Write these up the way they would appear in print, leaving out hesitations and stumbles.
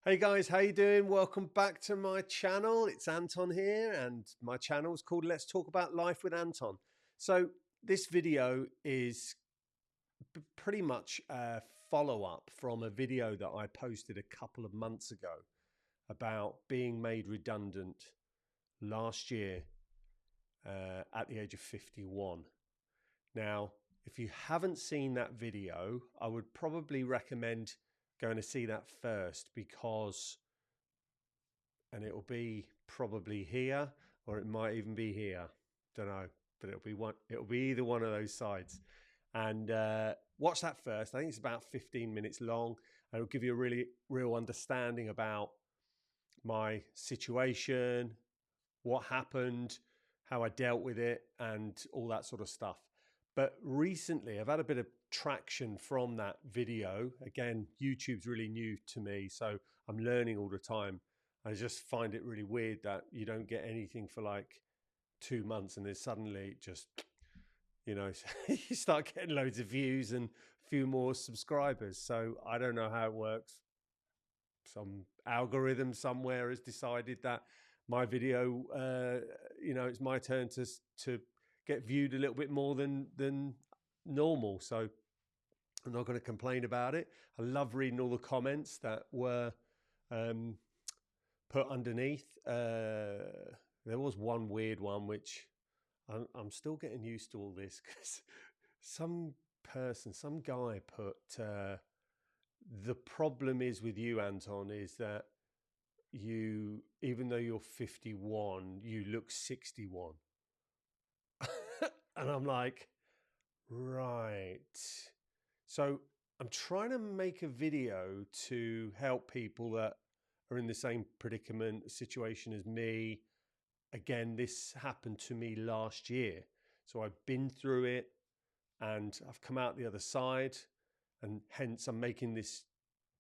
Hey guys, how you doing? Welcome back to my channel. It's Anton here, and my channel is called Let's Talk About Life with Anton. So this video is pretty much a follow-up from a video that I posted a couple of months ago about being made redundant last year at the age of 51. Now, if you haven't seen that video, I would probably recommend going to see that first, because and it'll be probably here, or it might even be here, don't know, but it'll be either one of those sides. And watch that first. I think it's about 15 minutes long, and it'll give you a really real understanding about my situation, what happened, how I dealt with it, and all that sort of stuff. But recently I've had a bit of traction from that video. Again, YouTube's really new to me, so I'm learning all the time. I just find it really weird that you don't get anything for like 2 months, and then suddenly just, you start getting loads of views and a few more subscribers. So I don't know how it works. Some algorithm somewhere has decided that my video, it's my turn to get viewed a little bit more than normal. So I'm not going to complain about it. I love reading all the comments that were put underneath. There was one weird one which I'm still getting used to all this, because some guy put, the problem is with you, Anton, is that you, even though you're 51, you look 61. And I'm like, right. So I'm trying to make a video to help people that are in the same predicament, situation as me. Again, this happened to me last year. So I've been through it and I've come out the other side, and hence I'm making this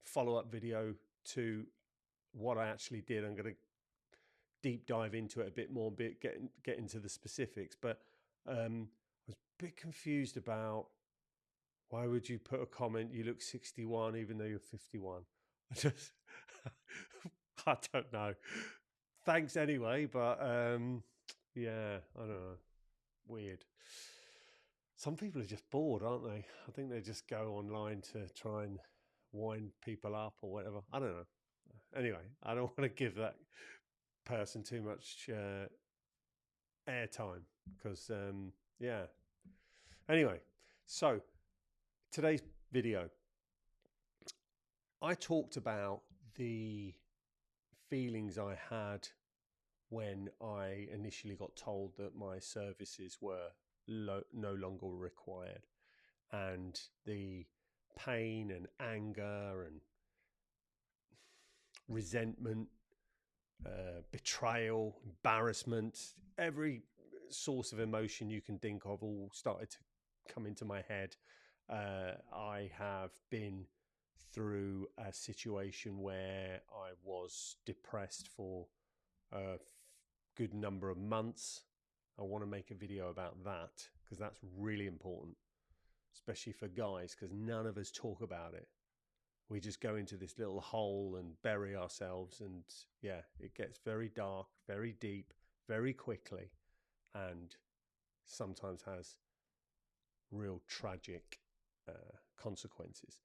follow-up video to what I actually did. I'm going to deep dive into it a bit more, get into the specifics. But I was a bit confused about, why would you put a comment, you look 61 even though you're 51? I don't know. Thanks anyway, but yeah, I don't know. Weird. Some people are just bored, aren't they? I think they just go online to try and wind people up or whatever. I don't know. Anyway, I don't want to give that person too much airtime, because yeah. Anyway, so today's video, I talked about the feelings I had when I initially got told that my services were no longer required, and the pain and anger and resentment, betrayal, embarrassment, every source of emotion you can think of all started to come into my head. I have been through a situation where I was depressed for a good number of months. I want to make a video about that, because that's really important, especially for guys, because none of us talk about it. We just go into this little hole and bury ourselves, and yeah, it gets very dark, very deep, very quickly, and sometimes has real tragic consequences.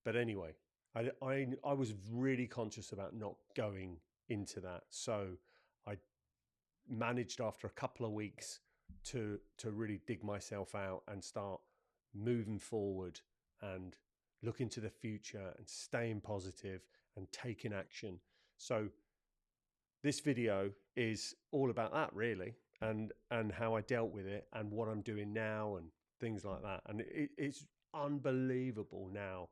But anyway, I was really conscious about not going into that, so I managed after a couple of weeks to really dig myself out and start moving forward and look into the future and staying positive and taking action. So this video is all about that, really, and how I dealt with it and what I'm doing now and things like that. And it's unbelievable now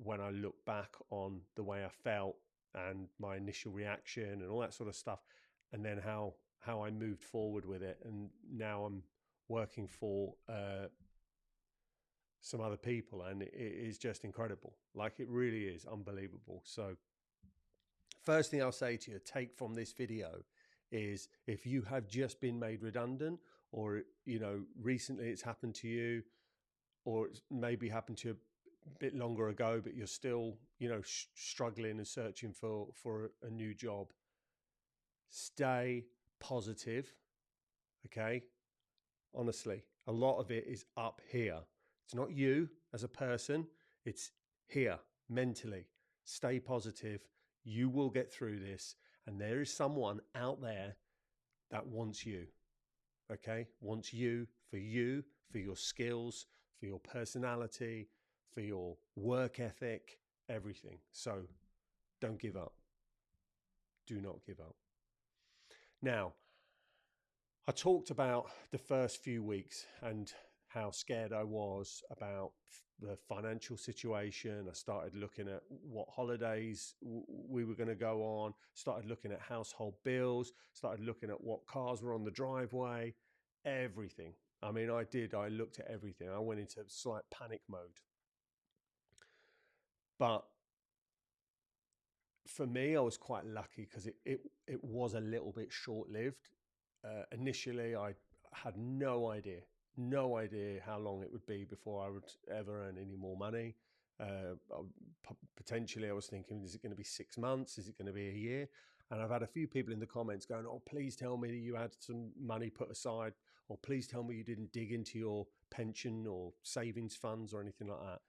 when I look back on the way I felt and my initial reaction and all that sort of stuff, and then how I moved forward with it. And now I'm working for some other people, and it is just incredible. Like, it really is unbelievable. So first thing I'll say to you, take from this video, is if you have just been made redundant, or recently it's happened to you, or it's maybe happened to bit longer ago, but you're still, struggling and searching for a new job, stay positive. Okay. Honestly, a lot of it is up here. It's not you as a person, it's here mentally. Stay positive. You will get through this. And there is someone out there that wants you. Okay. Wants you, for your skills, for your personality, for your work ethic, everything. So don't give up. Do not give up. Now, I talked about the first few weeks and how scared I was about the financial situation. I started looking at what holidays we were going to go on, started looking at household bills, started looking at what cars were on the driveway, everything. I mean, I looked at everything. I went into slight panic mode. But for me, I was quite lucky because it was a little bit short-lived. Initially, I had no idea how long it would be before I would ever earn any more money. Potentially, I was thinking, is it going to be 6 months? Is it going to be a year? And I've had a few people in the comments going, oh, please tell me that you had some money put aside, or please tell me you didn't dig into your pension or savings funds or anything like that.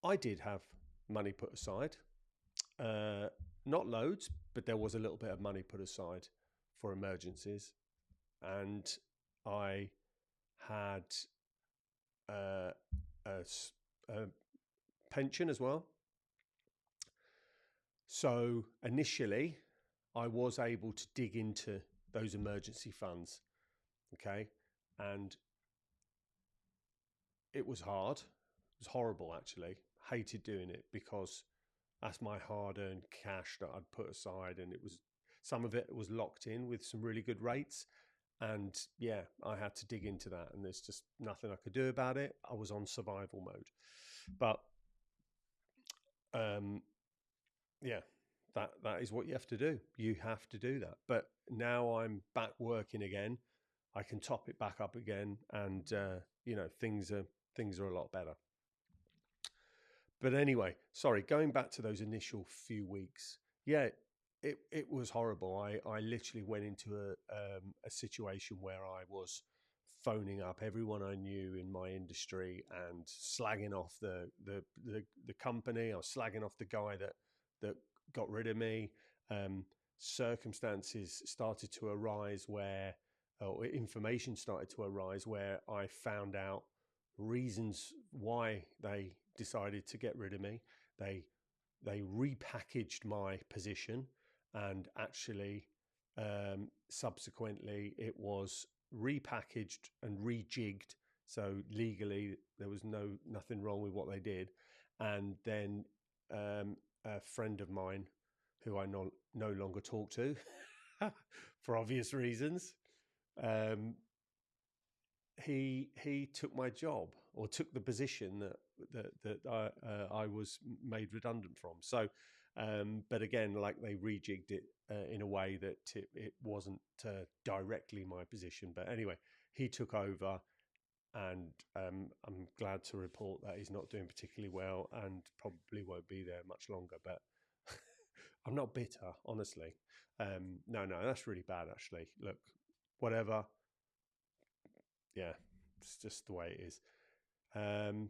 I did have money put aside. Not loads, but there was a little bit of money put aside for emergencies. And I had a pension as well. So initially, I was able to dig into those emergency funds. Okay. And it was hard. It was horrible, actually. Hated doing it because that's my hard-earned cash that I'd put aside, and some of it was locked in with some really good rates. And yeah, I had to dig into that, and there's just nothing I could do about it. I was on survival mode. But yeah, that is what you have to do. You have to do that. But now I'm back working again. I can top it back up again, and things are a lot better. But anyway, sorry, going back to those initial few weeks, yeah, it was horrible. I literally went into a situation where I was phoning up everyone I knew in my industry and slagging off the company. I was slagging off the guy that got rid of me. Circumstances started to arise where, or information started to arise where I found out reasons why they decided to get rid of me. They repackaged my position, and actually, subsequently, it was repackaged and rejigged. So legally, there was nothing wrong with what they did. And then a friend of mine, who I no longer talk to, for obvious reasons, he took my job, or took the position that I was made redundant from. So, but again, like, they rejigged it in a way that it wasn't directly my position. But anyway, he took over, and I'm glad to report that he's not doing particularly well, and probably won't be there much longer. But I'm not bitter, honestly. No, that's really bad, actually. Look, whatever. Yeah, it's just the way it is.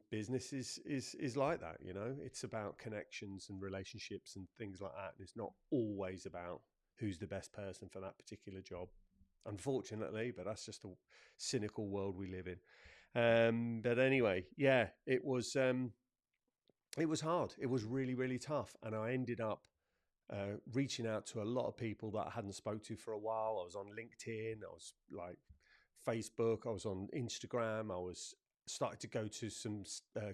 Business is like that, it's about connections and relationships and things like that, and it's not always about who's the best person for that particular job, unfortunately. But that's just a cynical world we live in. But anyway, yeah, it was hard. It was really, really tough, and I ended up reaching out to a lot of people that I hadn't spoke to for a while. I was on LinkedIn, I was like Facebook, I was on Instagram, I was started to go to some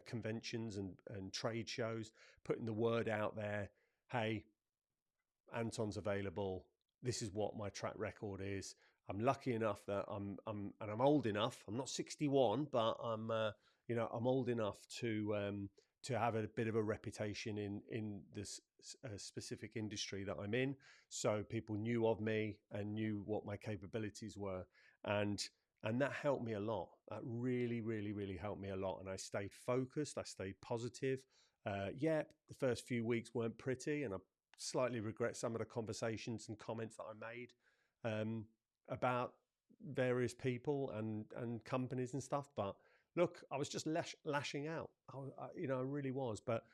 conventions and trade shows, putting the word out there. Hey, Anton's available. This is what my track record is. I'm lucky enough that I'm old enough. I'm not 61, but I'm old enough to have a bit of a reputation in this specific industry that I'm in. So people knew of me and knew what my capabilities were. And And that helped me a lot. That really, really, really helped me a lot. And I stayed focused. I stayed positive. Yeah, the first few weeks weren't pretty, and I slightly regret some of the conversations and comments that I made about various people and companies and stuff. But look, I was just lashing out. I really was. But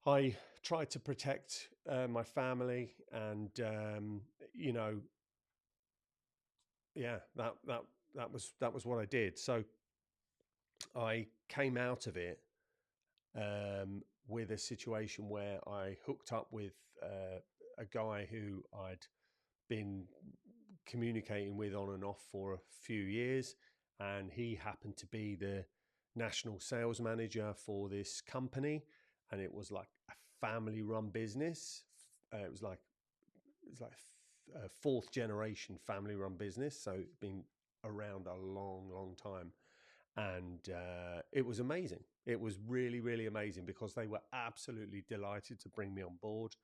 I tried to protect my family, and yeah, that was what I did. So I came out of it with a situation where I hooked up with a guy who I'd been communicating with on and off for a few years, and he happened to be the national sales manager for this company, and it was like a family-run business. It was like a fourth generation family-run business, so it's been around a long, long time. And it was amazing. It was really, really amazing because they were absolutely delighted to bring me on board.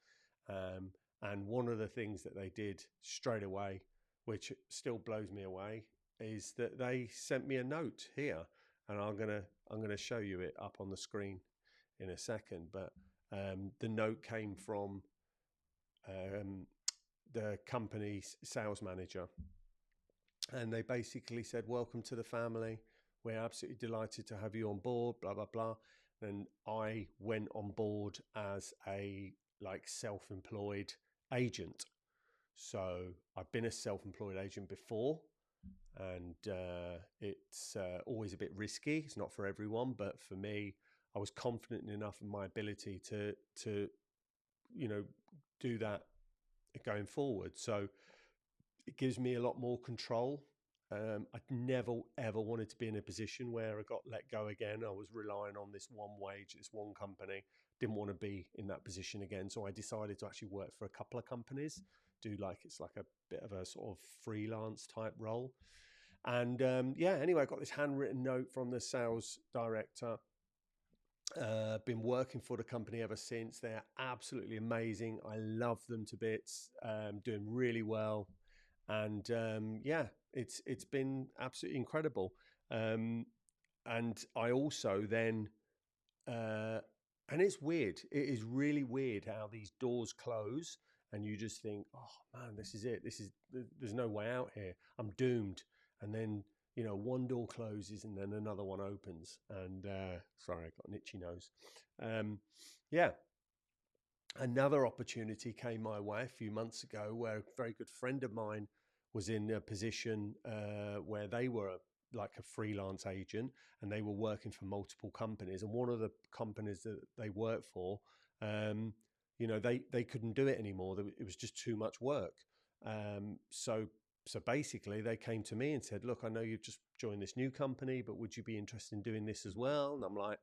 And one of the things that they did straight away, which still blows me away, is that they sent me a note here, and I'm gonna show you it up on the screen in a second. But the note came from the company's sales manager, and they basically said, "Welcome to the family. We're absolutely delighted to have you on board, blah, blah, blah." And I went on board as a self-employed agent. So I've been a self-employed agent before, and it's always a bit risky. It's not for everyone, but for me, I was confident enough in my ability to do that going forward. So it gives me a lot more control. I never, ever wanted to be in a position where I got let go again. I was relying on this one wage, this one company. Didn't want to be in that position again. So I decided to actually work for a couple of companies, it's like a bit of a sort of freelance type role. And anyway, I got this handwritten note from the sales director. Been working for the company ever since. They're absolutely amazing. I love them to bits. Doing really well. And it's been absolutely incredible. And I also then and it's weird. It is really weird how these doors close, and you just think, "Oh man, this is it. There's no way out here. I'm doomed." And then one door closes, and then another one opens. And sorry, I got an itchy nose. Yeah, another opportunity came my way a few months ago where a very good friend of mine was in a position where they were like a freelance agent, and they were working for multiple companies. And one of the companies that they worked for, they couldn't do it anymore. It was just too much work. So basically they came to me and said, "Look, I know you've just joined this new company, but would you be interested in doing this as well?" And I'm like,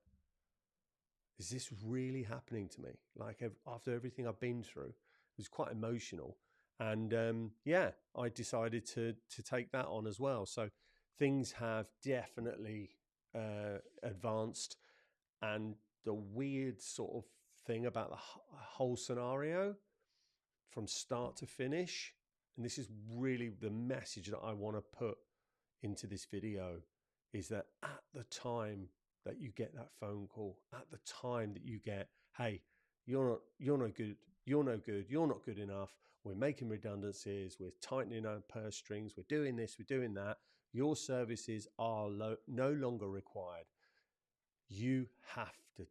is this really happening to me? Like after everything I've been through, it was quite emotional. And I decided to take that on as well. So things have definitely advanced. And the weird sort of thing about the whole scenario from start to finish, and this is really the message that I want to put into this video, is that at the time that you get that phone call, at the time that you get, "Hey, you're no good, you're no good, you're not good enough, we're making redundancies, we're tightening our purse strings, we're doing this, we're doing that, your services are no longer required," you have to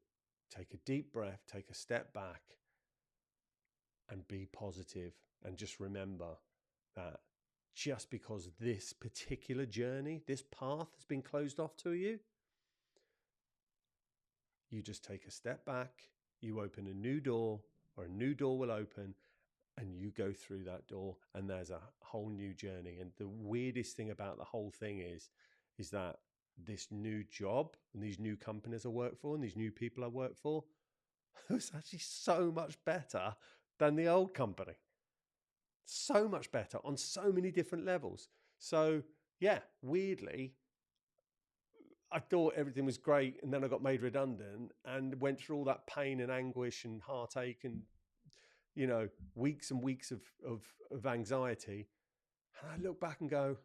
take a deep breath, take a step back, and be positive, and just remember that just because this particular journey, this path has been closed off to you, you just take a step back, you open a new door, or a new door will open, and you go through that door, and there's a whole new journey. And the weirdest thing about the whole thing is that this new job and these new companies I work for and these new people I work for, it's actually so much better than the old company. So much better on so many different levels. So yeah, weirdly, I thought everything was great, and then I got made redundant and went through all that pain and anguish and heartache and weeks and weeks of anxiety. And I look back and go,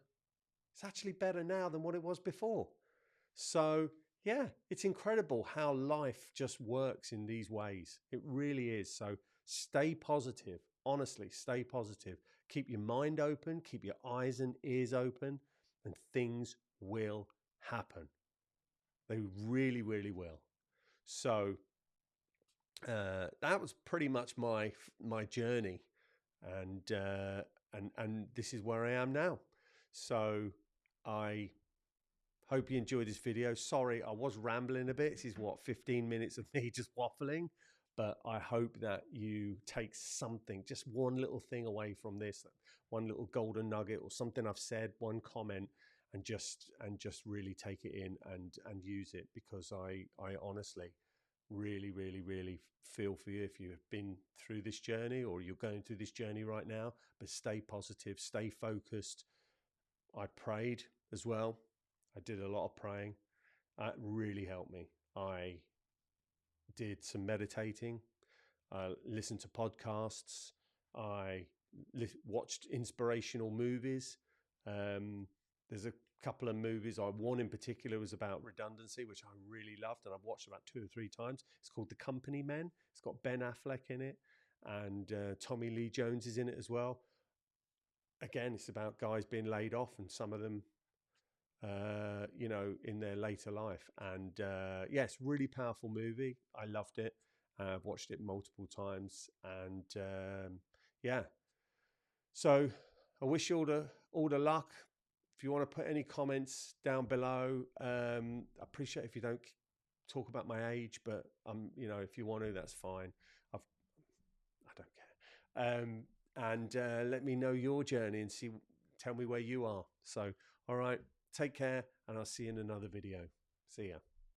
It's actually better now than what it was before. So, yeah, it's incredible how life just works in these ways. It really is. So, stay positive. Honestly, stay positive. Keep your mind open, keep your eyes and ears open, and things will happen. They really, really will. So, that was pretty much my journey, and this is where I am now. So, I hope you enjoyed this video. Sorry, I was rambling a bit. This is what, 15 minutes of me just waffling. But I hope that you take something, just one little thing away from this, one little golden nugget or something I've said, one comment, and just really take it in and use it, because I honestly really, really, really feel for you if you have been through this journey or you're going through this journey right now. But stay positive, stay focused. I prayed as well. I did a lot of praying. That really helped me. I did some meditating. I listened to podcasts. I watched inspirational movies. There's a couple of movies. One in particular was about redundancy, which I really loved, and I've watched about 2 or 3 times. It's called The Company Men. It's got Ben Affleck in it, and Tommy Lee Jones is in it as well. Again, it's about guys being laid off, and some of them in their later life. And yes, really powerful movie. I loved it. I've watched it multiple times, and yeah. So I wish you all the luck. If you want to put any comments down below, I appreciate if you don't talk about my age, but if you want to, that's fine. I don't care. And let me know your journey and tell me where you are. So, all right. Take care, and I'll see you in another video. See ya.